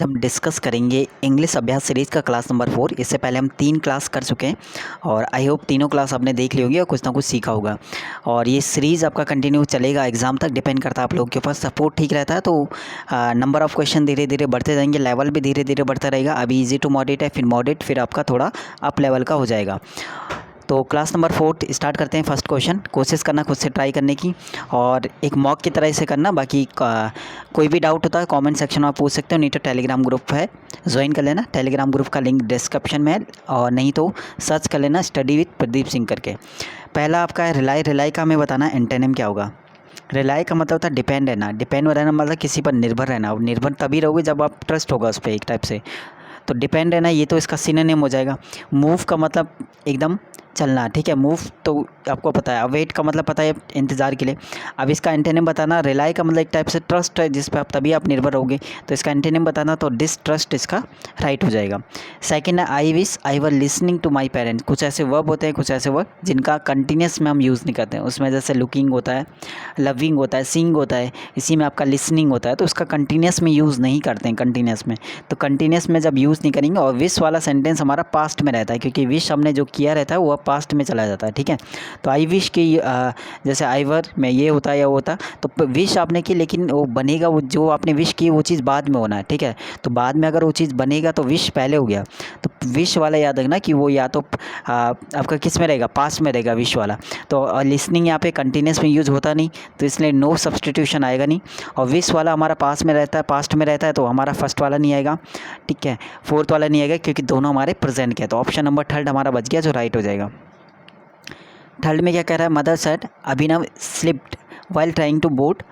हम डिस्कस करेंगे इंग्लिश अभ्यास सीरीज़ का क्लास नंबर 4। इससे पहले हम 3 क्लास कर चुके हैं और आई होप तीनों क्लास आपने देख ली होगी और कुछ ना कुछ सीखा होगा। और ये सीरीज़ आपका कंटिन्यू चलेगा, एग्ज़ाम तक डिपेंड करता है आप लोगों के पास सपोर्ट ठीक रहता है तो नंबर ऑफ़ क्वेश्चन धीरे धीरे बढ़ते जाएंगे, लेवल भी धीरे धीरे बढ़ता रहेगा। अभी ईजी टू मॉडरेट है, फिर मॉडरेट, फिर आपका थोड़ा अप लेवल का हो जाएगा। तो क्लास नंबर 4 स्टार्ट करते हैं। फर्स्ट क्वेश्चन कोशिश करना खुद से ट्राई करने की और एक मॉक की तरह इसे करना। बाकी कोई भी डाउट होता है कमेंट सेक्शन में आप पूछ सकते हो, नहीं तो टेलीग्राम ग्रुप है ज्वाइन कर लेना। टेलीग्राम ग्रुप का लिंक डिस्क्रिप्शन में है और नहीं तो सर्च कर लेना स्टडी विद प्रदीप सिंह करके। पहला आपका है रिलाई। रिलाई का हमें बताना है एंटोनिम क्या होगा। रिलाई का मतलब होता है डिपेंड रहना। डिपेंड रहना मतलब किसी पर निर्भर रहना, और निर्भर तभी रहोगे जब आप ट्रस्ट होगा उस पर एक टाइप से। तो डिपेंड रहना ये तो इसका सिनोनिम हो जाएगा। मूव का मतलब एकदम चलना, ठीक है। मूव तो आपको पता है। वेट का मतलब पता है इंतज़ार के लिए। अब इसका एंटोनिम बताना। रिलाई का मतलब एक टाइप से ट्रस्ट है जिस पे आप तभी आप निर्भर रहोगे, तो इसका एंटोनिम बताना तो डिसट्रस्ट इसका राइट हो जाएगा। सेकंड है I wish I were listening to my parents. कुछ ऐसे वर्ब होते हैं, कुछ ऐसे वर्ब जिनका कंटिन्यूस में हम यूज़ नहीं करते हैं। उसमें जैसे लुकिंग होता है, लविंग होता है, सीइंग होता है, इसी में आपका लिसनिंग होता है, तो उसका कंटिन्यूस में यूज़ नहीं करते हैं कंटिन्यूस में। तो कंटिन्यूस में जब यूज़ नहीं करेंगे और विश वाला सेंटेंस हमारा पास्ट में रहता है, क्योंकि विश हमने जो किया रहता है वो पास्ट में चला जाता है, ठीक है। तो आई विश की जैसे आई वर में ये होता है या वो होता, तो विश आपने की लेकिन वो बनेगा, वो जो आपने विश की वो चीज़ बाद में होना है, ठीक है। तो बाद में अगर वो चीज़ बनेगा तो विश पहले हो गया। तो विश वाला याद रखना कि वो या तो आपका किस में रहेगा, पास्ट में रहेगा विश वाला। तो लिसनिंग यहाँ पे कंटिन्यूस में यूज़ होता नहीं, तो इसलिए नो सब्सटीट्यूशन आएगा नहीं। और विश वाला हमारा पास में रहता है, पास्ट में रहता है, तो हमारा फर्स्ट वाला नहीं आएगा, ठीक है। फोर्थ वाला नहीं आएगा क्योंकि दोनों हमारे प्रेजेंट के हैं। तो ऑप्शन नंबर थर्ड हमारा बच गया जो राइट हो जाएगा। थर्ड में क्या कह रहा है, mother said Abhinav slipped while trying to board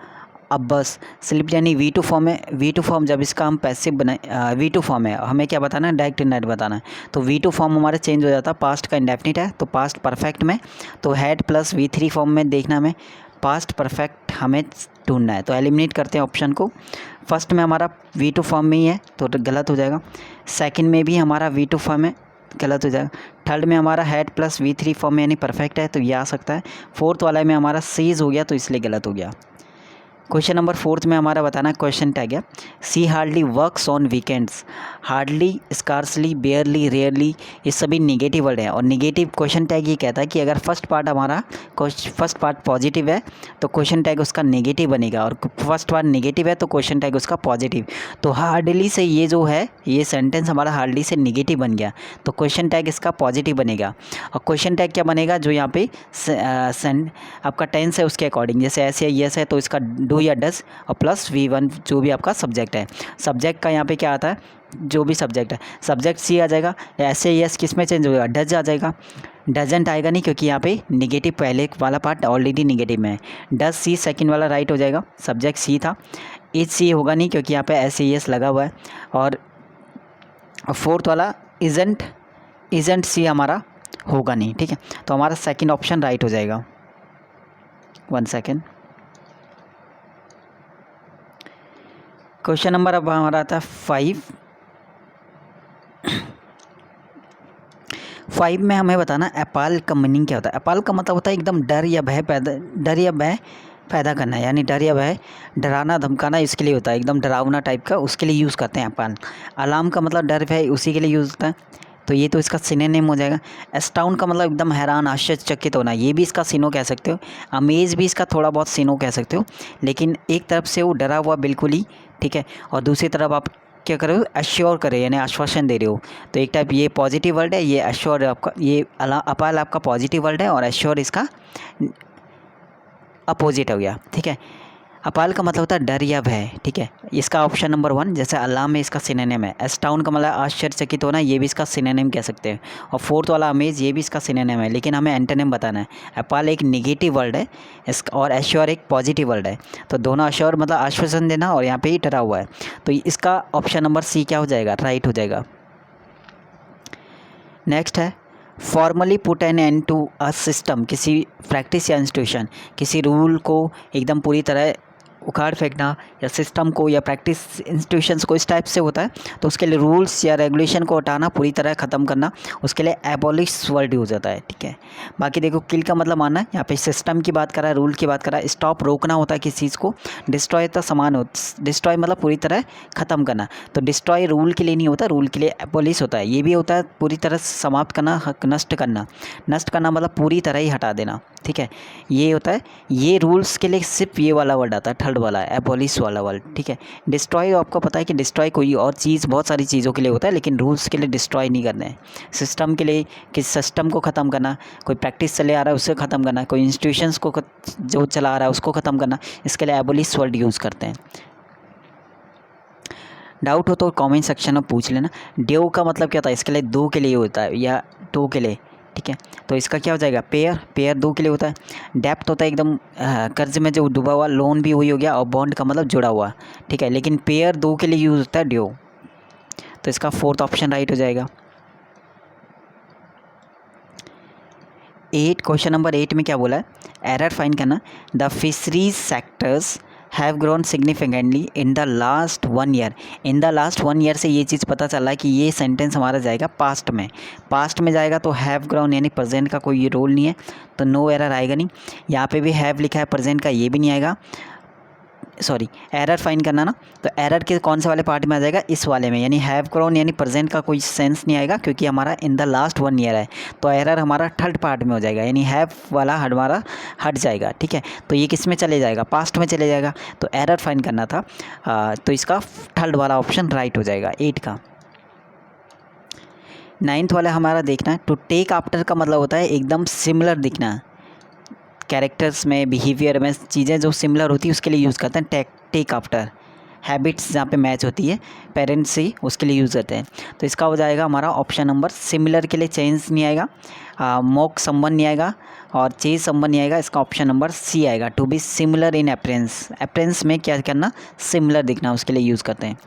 a bus. Slipped यानी वी टू फॉर्म है। वी टू फॉर्म जब इसका हम पैसिव बनाए, वी टू फॉर्म है, हमें क्या बताना है, डायरेक्ट इंडायरेक्ट बताना है। तो वी टू फॉर्म हमारा चेंज हो जाता है, पास्ट का इंडेफिनिट है तो पास्ट परफेक्ट में, तो हैड प्लस V3 फॉर्म में देखना हमें, पास्ट परफेक्ट हमें ढूंढना है। तो एलिमिनेट करते हैं ऑप्शन को। फर्स्ट में हमारा वी टू फॉर्म में ही है तो गलत हो जाएगा। सेकंड में भी हमारा वी टू फॉर्म है, गलत हो जाएगा। थर्ड में हमारा हैड प्लस V3 फॉर्म में यानी परफेक्ट है तो ये आ सकता है। फोर्थ वाला में हमारा सीज हो गया तो इसलिए गलत हो गया। क्वेश्चन नंबर फोर्थ में हमारा बताना क्वेश्चन टैग है she hardly works on weekends. Hardly, scarcely, barely, rarely, ये सभी निगेटिव वर्ड हैं। और निगेटिव क्वेश्चन टैग ये कहता है कि अगर फर्स्ट पार्ट हमारा फर्स्ट पार्ट पॉजिटिव है तो क्वेश्चन टैग उसका नेगेटिव बनेगा, और फर्स्ट पार्ट नेगेटिव है तो क्वेश्चन टैग उसका पॉजिटिव। तो हार्डली से ये जो है ये सेंटेंस हमारा हार्डली से निगेटिव बन गया, तो क्वेश्चन टैग इसका पॉजिटिव बनेगा। और क्वेश्चन टैग क्या बनेगा, जो यहाँ पे आपका टेंस है उसके अकॉर्डिंग, जैसे ऐसे यस है तो इसका डू या डस और प्लस V1 जो भी आपका सब्जेक्ट है। सब्जेक्ट का यहाँ पे क्या आता है, जो भी सब्जेक्ट है, सब्जेक्ट सी आ जाएगा। ऐसे यस किस में चेंज होगा, डज आ जाएगा। डजेंट आएगा नहीं क्योंकि यहाँ पे निगेटिव पहले वाला पार्ट ऑलरेडी निगेटिव में है। डज सी सेकंड वाला राइट हो जाएगा, सब्जेक्ट सी था। इज सी होगा नहीं क्योंकि यहाँ पे ऐसे यस लगा हुआ है। और फोर्थ वाला इजेंट, इजेंट सी हमारा होगा नहीं, ठीक है। तो हमारा सेकंड ऑप्शन राइट हो जाएगा। 1 सेकेंड। क्वेश्चन नंबर अब हमारा आता है 5 में हमें बताना अपाल का मीनिंग क्या होता है। अपाल का मतलब होता है एकदम डर या भय पैदा करना, यानी डर या भय, डराना धमकाना, इसके लिए होता है एकदम डरावना टाइप का, उसके लिए यूज़ करते हैं अपाल। अलार्म का मतलब डर भय, उसी के लिए यूज़ होता है, तो ये तो इसका सिनोनिम हो जाएगा। एस्टाउंड का मतलब एकदम हैरान आश्चर्यचकित होना, ये भी इसका सिनो कह सकते हो। अमेज भी इसका थोड़ा बहुत सिनो कह सकते हो, लेकिन एक तरफ से वो डरा हुआ बिल्कुल ही, ठीक है, और दूसरी तरफ आप क्या कर रहे हो, एश्योर कर रहे हो यानी आश्वासन दे रहे हो। तो एक टाइप ये पॉजिटिव वर्ड है, ये एश्योर आपका, ये अपाल आपका पॉजिटिव वर्ड है और एश्योर इसका अपोजिट हो गया, ठीक है। अपाल का मतलब होता है डर या भय, ठीक है। इसका ऑप्शन नंबर 1 जैसे अलार्म में इसका सिनोनिम है। एस्टाउंड का मतलब आश्चर्यचकित होना, ये भी इसका सिनोनिम कह सकते हैं। और फोर्थ वाला अमेज, ये भी इसका सिनोनिम है, लेकिन हमें एंटोनिम बताना है। अपाल एक निगेटिव वर्ड है इसका और एश्योर एक पॉजिटिव वर्ड है, तो दोनों एश्योर मतलब आश्वासन देना और यहाँ पे ही डरा हुआ है, तो इसका ऑप्शन नंबर सी क्या हो जाएगा, राइट हो जाएगा। नेक्स्ट है formally put an end to a system. किसी प्रैक्टिस या इंस्टीट्यूशन किसी रूल को एकदम पूरी तरह उखाड़ फेंकना या सिस्टम को या प्रैक्टिस इंस्टीट्यूशंस को इस टाइप से होता है, तो उसके लिए रूल्स या रेगुलेशन को हटाना, पूरी तरह ख़त्म करना, उसके लिए एबॉलिश वर्ड यूज़ होता है। ठीक है, बाकी देखो किल का मतलब मानना है, यहाँ पे सिस्टम की बात कर रहा है, रूल की बात कर रहा है। स्टॉप रोकना होता है किसी चीज़ को, डिस्ट्रॉय तो समान हो, डिस्ट्रॉय मतलब पूरी तरह ख़त्म करना। तो डिस्ट्रॉय रूल के लिए नहीं होता, रूल के लिए एबॉलिश होता है। ये भी होता है पूरी तरह समाप्त करना, नष्ट करना। नष्ट करना मतलब पूरी तरह ही हटा देना। ठीक है, ये होता है। ये रूल्स के लिए सिर्फ ये वाला वर्ड आता है, थर्ड वाला एबॉलिश वाला वर्ड। ठीक है, डिस्ट्रॉय आपको पता है कि डिस्ट्रॉय कोई और चीज़, बहुत सारी चीज़ों के लिए होता है, लेकिन रूल्स के लिए डिस्ट्रॉय नहीं करना है। सिस्टम के लिए किस सिस्टम को ख़त्म करना, कोई प्रैक्टिस चले आ रहा है उसे ख़त्म करना, कोई इंस्टीट्यूशंस को जो चला आ रहा है उसको ख़त्म करना, इसके लिए एबॉलिश वर्ड यूज़ करते हैं। डाउट हो तो कमेंट सेक्शन में पूछ लेना। ड्यू का मतलब क्या होता है, इसके लिए दो के लिए होता है या टू के लिए। ठीक है, तो इसका क्या हो जाएगा, पेयर। पेयर दो के लिए होता है। डेप्थ होता है एकदम कर्ज में जो डूबा हुआ, लोन भी वही हो गया, और बॉन्ड का मतलब जुड़ा हुआ। ठीक है, लेकिन पेयर दो के लिए यूज़ होता है ड्यू, तो इसका फोर्थ ऑप्शन राइट हो जाएगा। 8 क्वेश्चन नंबर 8 में क्या बोला है, एरर फाइंड करना। The fisheries sectors have grown significantly in the last 1 year. In the last 1 year से ये चीज़ पता चला है कि ये सेंटेंस हमारा जाएगा पास्ट में। पास्ट में जाएगा तो हैव ग्रोन यानी प्रेजेंट का कोई रोल नहीं है, तो नो एरर आएगा नहीं। यहाँ पे भी हैव लिखा है, प्रेजेंट का ये भी नहीं आएगा। सॉरी, एरर फाइंड करना ना, तो एरर के कौन से वाले पार्ट में आ जाएगा, इस वाले में, यानी हैव ग्रोन यानी प्रेजेंट का कोई सेंस नहीं आएगा, क्योंकि हमारा इन द लास्ट 1 ईयर है। तो एरर हमारा थर्ड पार्ट में हो जाएगा, यानी हैव वाला हमारा हट जाएगा। ठीक है, तो ये किस में चले जाएगा, पास्ट में चले जाएगा। तो एरर फाइंड करना था, तो इसका थर्ड वाला ऑप्शन राइट हो जाएगा 8 का। 9th वाला हमारा देखना है, टू टेक आफ्टर का मतलब होता है एकदम सिमिलर दिखना। कैरेक्टर्स में, बिहेवियर में चीज़ें जो सिमिलर होती है उसके लिए यूज़ करते हैं टेक आफ्टर। हैबिट्स जहाँ पे मैच होती है पेरेंट्स से, उसके लिए यूज़ करते हैं। तो इसका हो जाएगा हमारा ऑप्शन नंबर, सिमिलर के लिए चेंज नहीं आएगा, मॉक संबंध नहीं आएगा, और चेज संबंध नहीं आएगा। इसका ऑप्शन नंबर सी आएगा, to be similar in appearance. Appearance में क्या करना, सिमिलर दिखना, उसके लिए यूज़ करते हैं।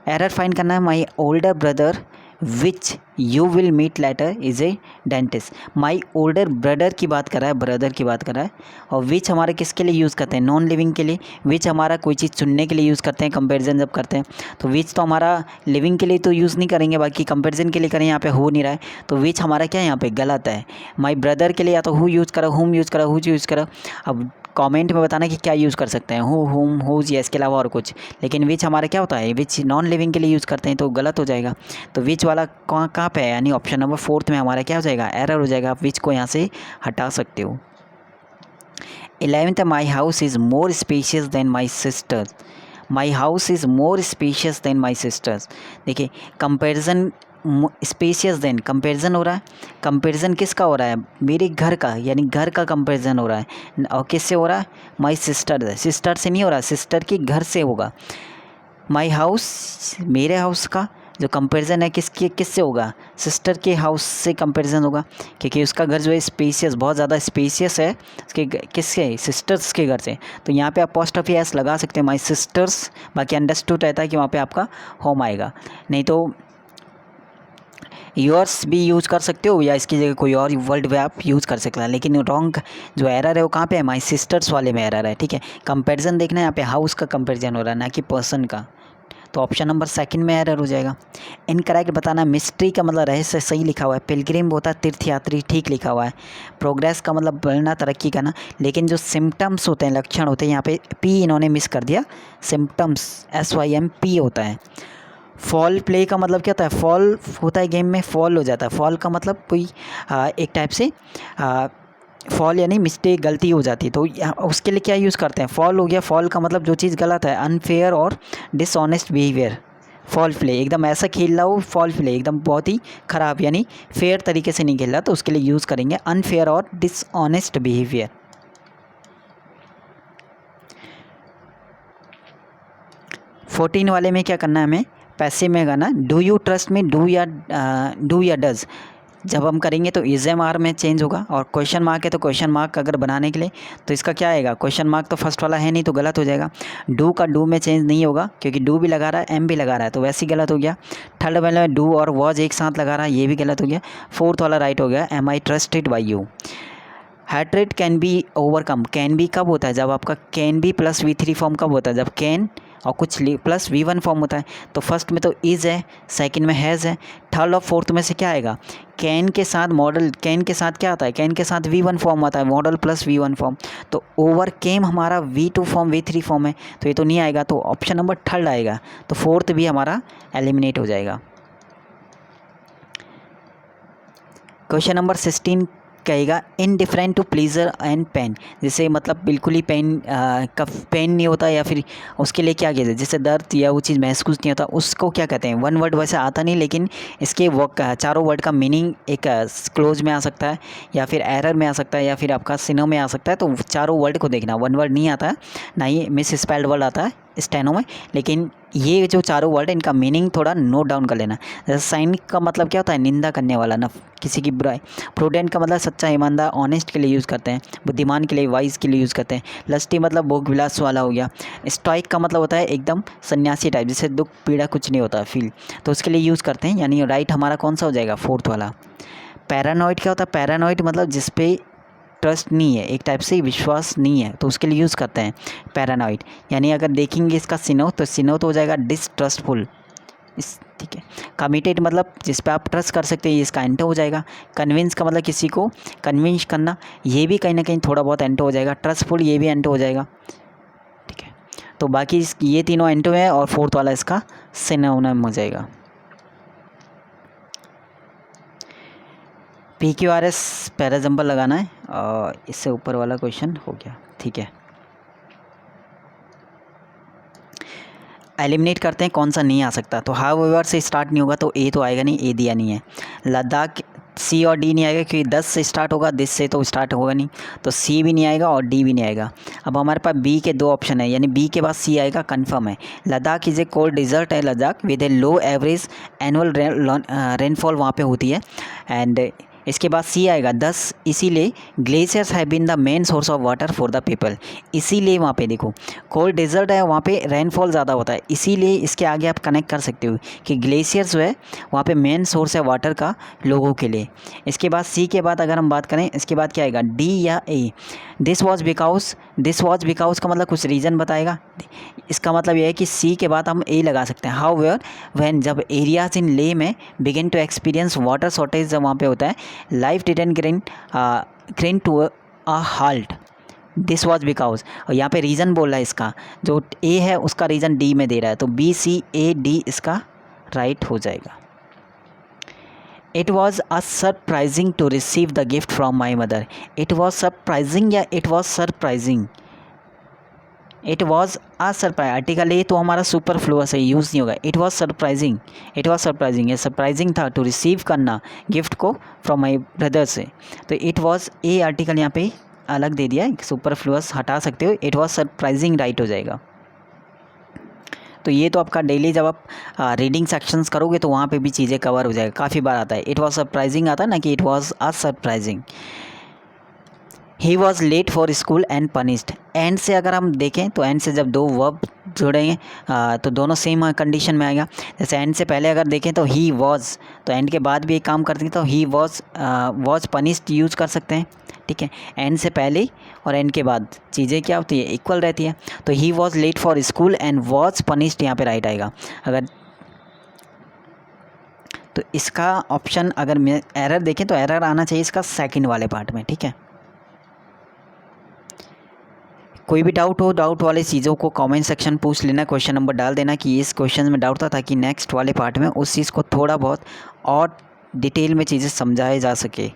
एरर फाइंड करना है, my older brother which you will meet later is a dentist. My older brother की बात कर रहा है, ब्रदर की बात कर रहा है। और विच हमारे किसके लिए यूज़ करते हैं, नॉन लिविंग के लिए। विच हमारा कोई चीज़ चुनने के लिए यूज़ करते हैं, कंपैरिजन जब करते हैं। तो विच तो हमारा लिविंग के लिए तो यूज़ नहीं करेंगे, बाकी कंपैरिजन के लिए करें, यहाँ पे हो नहीं रहा है, तो विच हमारा क्या है यहाँ पे गलत है। माई ब्रदर के लिए या तो हु यूज़ करो, हुम यूज़ करो, हुज यूज़ करो। अब कमेंट में बताना कि क्या यूज़ कर सकते हैं, हु, हुम, हुज या इसके अलावा और कुछ। लेकिन विच हमारा क्या होता है, विच नॉन लिविंग के लिए यूज़ करते हैं, तो गलत हो जाएगा। तो विच वाला कहाँ पे है, यानी ऑप्शन नंबर 4 में हमारा क्या हो जाएगा, एरर हो जाएगा। आप विच को यहाँ से हटा सकते हो। 11th, my house is more spacious than my sister's. My house is more spacious than my sister's. देखिए, कंपेरिजन, स्पेशियस देन कंपैरिजन हो रहा है। कंपैरिजन किसका हो रहा है, मेरे घर का, यानी घर का कंपैरिजन हो रहा है। और किससे हो रहा है, माई सिस्टर है। सिस्टर से नहीं हो रहा, सिस्टर के घर से होगा। माई हाउस, मेरे हाउस का जो कंपैरिजन है किससे होगा, सिस्टर के हाउस से कंपैरिजन होगा, क्योंकि उसका घर जो है स्पेशियस, बहुत ज़्यादा स्पेशियस है, उसके किसके, सिस्टर्स के घर से। तो यहाँ पे आप अपोस्ट्रोफी एस लगा सकते हैं, माई सिस्टर्स। बाकी अंडरस्टूड रहता है कि वहाँ पे आपका होम आएगा, नहीं तो योर्स भी यूज़ कर सकते हो, या इसकी जगह कोई और वर्ड भी आप यूज़ कर सकते हैं। लेकिन रॉन्ग जो एरर है वो कहाँ पे है, माई सिस्टर्स वाले में एरर है। ठीक है, कंपैरिजन देखना है, यहाँ पे हाउस का कंपैरिजन हो रहा है, ना कि पर्सन का। तो ऑप्शन नंबर 2 में एरर हो जाएगा। इनकरेक्ट बताना, मिस्ट्री का मतलब रहस्य सही लिखा हुआ है। पिलग्रिम होता है तीर्थयात्री, ठीक लिखा हुआ है। प्रोग्रेस का मतलब बढ़ना, तरक्की करना। लेकिन जो सिम्टम्स होते हैं, लक्षण होते हैं, यहाँ पे पी इन्होंने मिस कर दिया, सिम्टम्स SYMP होता है। फॉल प्ले का मतलब क्या होता है, फॉल होता है गेम में, फॉल हो जाता है। फॉल का मतलब कोई एक टाइप से फॉल यानी मिस्टेक, गलती हो जाती है, तो उसके लिए क्या यूज़ करते हैं, फॉल हो गया। फॉल का मतलब जो चीज़ गलत है, अनफेयर और डिसऑनेस्ट बिहेवियर। फॉल प्ले एकदम ऐसा खेल रहा हो, फॉल प्ले एकदम बहुत ही ख़राब, यानी फेयर तरीके से नहीं खेल रहा, तो उसके लिए यूज़ करेंगे अनफेयर और डिसऑनेस्ट बिहेवियर। 14 वाले में क्या करना है हमें, पैसे में करना, डू यू ट्रस्ट में, डू या डज जब हम करेंगे तो इज एम आर में चेंज होगा। और क्वेश्चन मार्क है तो क्वेश्चन मार्क अगर बनाने के लिए तो इसका क्या आएगा, क्वेश्चन मार्क तो फर्स्ट वाला है नहीं, तो गलत हो जाएगा। डू का डू में चेंज नहीं होगा, क्योंकि डू भी लगा रहा है, एम भी लगा रहा है, तो वैसे ही गलत हो गया। थर्ड वाला डू और वॉज एक साथ लगा रहा है, ये भी गलत हो गया। फोर्थ वाला राइट हो गया, am I trusted by you. Hatred can be overcome, can be कब होता है, जब आपका can be plus V3 form कब होता है, जब कैन और कुछ प्लस V1 फॉर्म होता है। तो फर्स्ट में तो इज़ है, सेकंड में हैज़ है, थर्ड और फोर्थ में से क्या आएगा, कैन के साथ मॉडल, कैन के साथ क्या आता है, कैन के साथ V1 फॉर्म आता है, मॉडल प्लस V1 फॉर्म। तो ओवर केम हमारा V2 फॉर्म V3 फॉर्म है, तो ये तो नहीं आएगा, तो ऑप्शन नंबर थर्ड आएगा। तो फोर्थ भी हमारा एलिमिनेट हो जाएगा। क्वेश्चन नंबर 16 कहेगा indifferent to pleasure and pain, जैसे मतलब बिल्कुल ही पेन का पेन नहीं होता, या फिर उसके लिए क्या कहते हैं, जैसे दर्द या वो चीज़ महसूस नहीं होता, उसको क्या कहते हैं। वन वर्ड वैसे आता नहीं, लेकिन इसके चारों वर्ड का मीनिंग एक क्लोज में आ सकता है, या फिर एरर में आ सकता है, या फिर आपका सिनो में आ सकता है। तो चारों वर्ड को देखना, वन वर्ड नहीं आता है, ना ही मिस स्पेल्ड वर्ड आता है स्टेनो में, लेकिन ये जो चारों वर्ड है इनका मीनिंग थोड़ा नोट डाउन कर लेना। जैसे साइनिक का मतलब क्या होता है, निंदा करने वाला, ना किसी की बुराई। प्रूडेंट का मतलब सच्चा, ईमानदार, ऑनेस्ट के लिए यूज़ करते हैं। बुद्धिमान के लिए, वाइज के लिए यूज़ करते हैं। लस्टी मतलब भोग विलास वाला हो गया। स्टॉइक का मतलब होता है एकदम सन्यासी टाइप, जिससे दुख पीड़ा कुछ नहीं होता फील, तो उसके लिए यूज़ करते हैं। यानी राइट हमारा कौन सा हो जाएगा, फोर्थ वाला। पैरानॉइड क्या होता है, पैरानॉइड मतलब जिस पे ट्रस्ट नहीं है, एक टाइप से विश्वास नहीं है, तो उसके लिए यूज़ करते हैं पैरानॉइड। यानी अगर देखेंगे इसका सिनो, तो सिनो तो हो जाएगा डिसट्रस्टफुल, इस ठीक है। कमिटेड मतलब जिस पे आप ट्रस्ट कर सकते हैं, इसका एंटो हो जाएगा। कन्विंस का मतलब किसी को कन्विंस करना, ये भी कहीं ना कहीं थोड़ा बहुत एंटो हो जाएगा। ट्रस्टफुल ये भी एंटो हो जाएगा, ठीक है। तो बाकी ये तीनों एंटो है, और फोर्थ वाला इसका सिनोनिम हो जाएगा। PQRS पैराजंबल लगाना है, और इससे ऊपर वाला क्वेश्चन हो गया, ठीक है। एलिमिनेट करते हैं कौन सा नहीं आ सकता। तो हाउएवर से स्टार्ट नहीं होगा, तो ए तो आएगा नहीं, ए दिया नहीं है। लद्दाख सी और डी नहीं आएगा, क्योंकि 10 से स्टार्ट होगा, दिस से तो स्टार्ट होगा नहीं, तो सी भी नहीं आएगा और डी भी नहीं आएगा। अब हमारे पास बी के दो ऑप्शन है, यानी बी के बाद सी आएगा, कंफर्म है। Ladakh is a cold desert है, Ladakh with a low average annual rainfall वहाँ पे होती है। एंड इसके बाद सी आएगा 10, इसीलिए glaciers have been the main source of water for the people, इसीलिए वहाँ पे देखो कोल्ड डेजर्ट है, वहाँ पे रेनफॉल ज़्यादा होता है, इसीलिए इसके आगे आप कनेक्ट कर सकते हो कि ग्लेशियर्स जो है वहाँ पे मेन सोर्स है वाटर का लोगों के लिए। इसके बाद सी के बाद अगर हम बात करें, इसके बाद क्या आएगा, डी या ए। दिस वॉज बिकाउज का मतलब कुछ रीज़न बताएगा, इसका मतलब यह है कि सी के बाद हम ए लगा सकते हैं। हाउ वेयर वैन जब एरियाज इन ले में begin to experience water shortage, जब वहाँ पे होता है, life didn't grind to a halt, this was because. और यहाँ पे रीज़न बोल रहा है इसका, जो ए है उसका रीज़न डी में दे रहा है, तो बी सी ए डी इसका राइट हो जाएगा। It was a surprising to receive the gift from my mother. It was surprising या it was surprising, it was a surprise, article A तो हमारा सुपरफ्लुअस है, यूज़ नहीं होगा। It was surprising, it was surprising, ये surprising था to receive करना gift को फ्रॉम माई ब्रदर से, तो इट वॉज ए आर्टिकल यहाँ पे अलग दे दिया है, सुपरफ्लुअस हटा सकते हो, इट वॉज सरप्राइजिंग राइट हो जाएगा। तो ये तो आपका डेली जब आप रीडिंग सेक्शंस करोगे तो वहाँ पे भी चीज़ें कवर हो जाएगा, काफ़ी बार आता है इट वॉज सरप्राइजिंग आता है ना, कि it was a surprising. He was late for school and punished, and say अगर हम देखें तो एंड से जब दो वर्ब जुड़ेंगे तो दोनों सेम कंडीशन में आएगा। जैसे एंड से पहले अगर देखें तो ही वॉज, तो एंड के बाद भी एक काम करते हैं, तो ही वॉज पनिश्ड यूज़ कर सकते हैं, ठीक है। एंड से पहले और एंड के बाद चीज़ें क्या होती है, इक्वल रहती है। तो he was late for school and was punished यहाँ पे राइट आएगा। अगर तो इसका ऑप्शन अगर मैं एरर देखें तो एरर आना चाहिए इसका सेकंड वाले पार्ट में, ठीक है। कोई भी डाउट हो, डाउट वाले चीज़ों को कमेंट सेक्शन पूछ लेना, क्वेश्चन नंबर डाल देना कि इस क्वेश्चन में डाउट था, ताकि नेक्स्ट वाले पार्ट में उस चीज़ को थोड़ा बहुत और डिटेल में चीज़ें समझाए जा सके,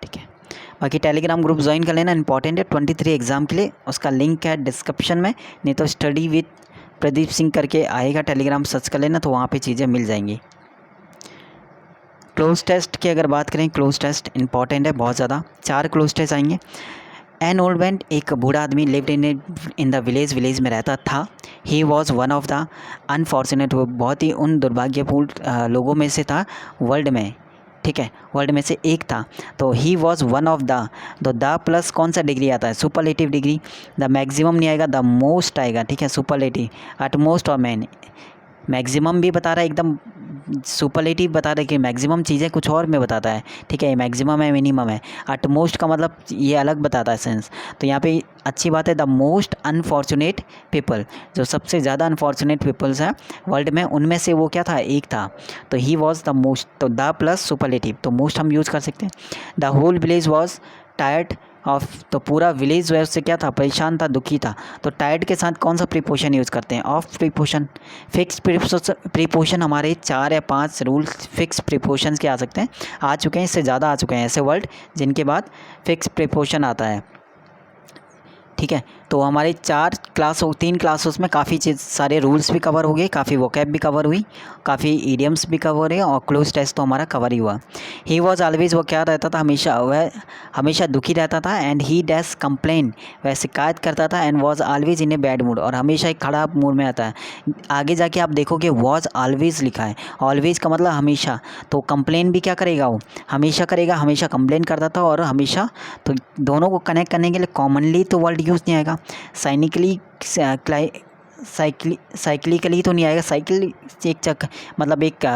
ठीक है। बाकी टेलीग्राम ग्रुप ज्वाइन कर लेना, इंपॉर्टेंट है 23 एग्ज़ाम के लिए, उसका लिंक है डिस्क्रिप्शन में, नहीं तो स्टडी विद प्रदीप सिंह करके आएगा, टेलीग्राम सर्च कर लेना तो वहाँ पे चीज़ें मिल जाएंगी। क्लोज टेस्ट की अगर बात करें, क्लोज टेस्ट इंपॉर्टेंट है बहुत ज़्यादा, 4 क्लोज टेस्ट आएंगे। एन ओल्ड मैन, एक बूढ़ा आदमी, लिव्ड इन द विलेज में रहता था। He was one of the unfortunate, वो बहुत ही उन दुर्भाग्यपूर्ण लोगों में से था वर्ल्ड में, ठीक है, वर्ल्ड में से एक था। तो he was one of the, तो द प्लस कौन सा डिग्री आता है, सुपरलेटिव डिग्री। द मैक्सिमम नहीं आएगा, द मोस्ट आएगा, ठीक है, सुपरलेटिव। एट मोस्ट और मैन, मैक्सिमम भी बता रहा है एकदम सुपरलेटिव बता रहा है कि मैक्सिमम चीज़ें कुछ और में बताता है, ठीक है, मैक्सिमम है मिनिमम है, अटमोस्ट का मतलब ये अलग बताता है सेंस। तो यहाँ पे अच्छी बात है, द मोस्ट अनफॉर्चुनेट पीपल, जो सबसे ज़्यादा अनफॉर्चुनेट पीपल्स हैं वर्ल्ड में, उनमें से वो क्या था, एक था। तो ही वॉज द मोस्ट, तो द प्लस सुपरलेटिव, तो मोस्ट हम यूज़ कर सकते हैं। The whole village was tired of, तो पूरा विलेज जो है उससे क्या था, परेशान था, दुखी था। तो टायर्ड के साथ कौन सा प्रीपोशन यूज़ करते हैं, ऑफ प्रीपोशन। फिक्स प्रीपोशन हमारे 4 या 5 रूल फिक्स प्रीपोशन के आ सकते हैं, आ चुके हैं, इससे ज़्यादा आ चुके हैं ऐसे वर्ड जिनके बाद फिक्स प्रीपोशन आता है, ठीक है। तो हमारे 3 क्लासेस में काफ़ी चीज़, सारे रूल्स भी कवर हो गए, काफ़ी वोकैब भी कवर हुई, काफ़ी इडियम्स भी कवर हुए, और क्लोज टेस्ट तो हमारा कवर ही हुआ। ही वॉज ऑलवेज, वो क्या रहता था, हमेशा, वह हमेशा दुखी रहता था। एंड ही डैश कंप्लेन, वह शिकायत करता था। And was always in a bad mood, और हमेशा एक ख़राब मूड में आता है। आगे जाके आप देखोगे वॉज ऑलवेज लिखा है, ऑलवेज का मतलब हमेशा, तो कंप्लेन भी क्या करेगा, वो हमेशा करेगा, हमेशा कंप्लेन करता था और हमेशा। तो दोनों को कनेक्ट करने के लिए कॉमनली तो वर्ड यूज़ नहीं आएगा, साइक्लिकली तो नहीं आएगा, साइकिल एक चक मतलब एक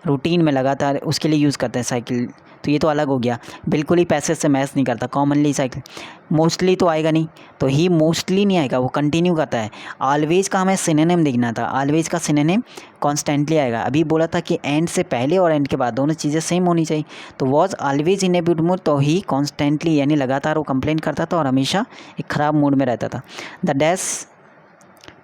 रूटीन में लगातार उसके लिए यूज़ करते हैं साइकिल, तो ये तो अलग हो गया, बिल्कुल ही पैसे से मैच नहीं करता। कॉमनली साइकिल, मोस्टली तो आएगा नहीं, तो ही मोस्टली नहीं आएगा, वो कंटिन्यू करता है। ऑलवेज का हमें सिनोनिम देखना था, ऑलवेज का सिनोनिम कॉन्स्टेंटली आएगा। अभी बोला था कि एंड से पहले और एंड के बाद दोनों चीज़ें सेम होनी चाहिए, तो was always in a good mood, तो ही कॉन्स्टेंटली यानी लगातार वो कंप्लेन करता था और हमेशा एक ख़राब मूड में रहता था। द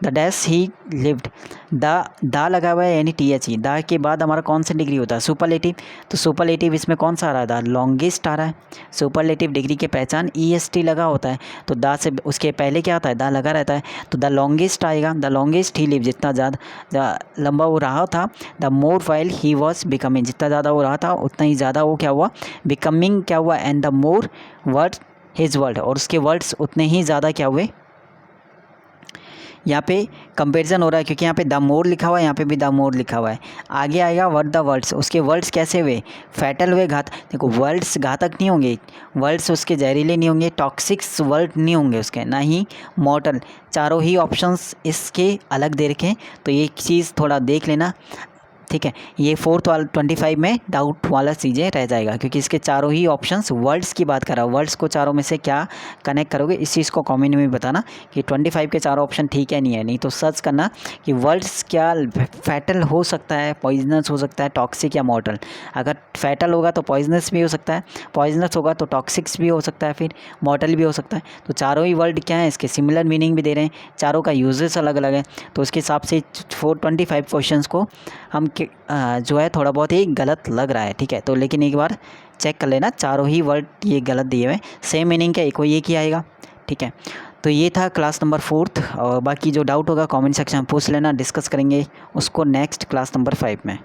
डैश ही लिव्ड, दा लगा हुआ है यानी THE, दा के बाद हमारा कौन सा डिग्री होता है, सुपरलेटिव। तो सुपरलेटिव इसमें कौन सा आ रहा है, द लॉन्गेस्ट आ रहा है। सुपरलेटिव डिग्री के पहचान EST लगा होता है, तो दा से उसके पहले क्या आता है, दा लगा रहता है, तो द लॉन्गेस्ट आएगा। द लॉन्गेस्ट ही लिव, जितना ज़्यादा लंबा वो रहा था। The more while he was becoming, जितना ज़्यादा वो रहा था उतना ही ज़्यादा वो क्या हुआ, बिकमिंग क्या हुआ। And the more word his word, और उसके वर्ड्स उतने ही ज़्यादा क्या हुए। यहाँ पे कंपैरिजन हो रहा है क्योंकि यहाँ पे द मोर लिखा हुआ है, यहाँ पे भी द मोर लिखा हुआ है। आगे आएगा वर्ड द वर्ड्स, उसके वर्ड्स कैसे हुए, फैटल हुए, देखो वर्ड्स घातक नहीं होंगे, वर्ड्स उसके जहरीले नहीं होंगे, टॉक्सिक्स वर्ड नहीं होंगे उसके, ना ही मॉर्टल। चारों ही ऑप्शंस इसके अलग दे रखे हैं, तो ये चीज़ थोड़ा देख लेना, ठीक है। ये 4th वाला 25 में डाउट वाला चीज़ें रह जाएगा, क्योंकि इसके चारों ही ऑप्शंस वर्ड्स की बात कर रहा हूँ। वर्ड्स को चारों में से क्या कनेक्ट करोगे, इस चीज़ को कमेंट में बताना कि 25 के चारों ऑप्शन ठीक है नहीं है। नहीं तो सर्च करना कि वर्ड्स क्या फैटल हो सकता है, पॉइजनस हो सकता है, टॉक्सिक या मॉर्टल। अगर फैटल होगा तो पॉइजनस भी हो सकता है, पॉइजनस होगा तो टॉक्सिक्स भी हो सकता है, फिर मॉर्टल भी हो सकता है। तो चारों ही वर्ड क्या है, इसके सिमिलर मीनिंग भी दे रहे हैं, चारों का यूजेस अलग अलग है, तो उसके हिसाब से 425 क्वेश्चन को हम जो है थोड़ा बहुत ही गलत लग रहा है, ठीक है। तो लेकिन एक बार चेक कर लेना, चारों ही वर्ड ये गलत दिए हुए, सेम मीनिंग का कोई एक ही आएगा, ठीक है। तो ये था क्लास नंबर 4th, और बाकी जो डाउट होगा कमेंट सेक्शन में पूछ लेना, डिस्कस करेंगे उसको नेक्स्ट क्लास नंबर 5 में।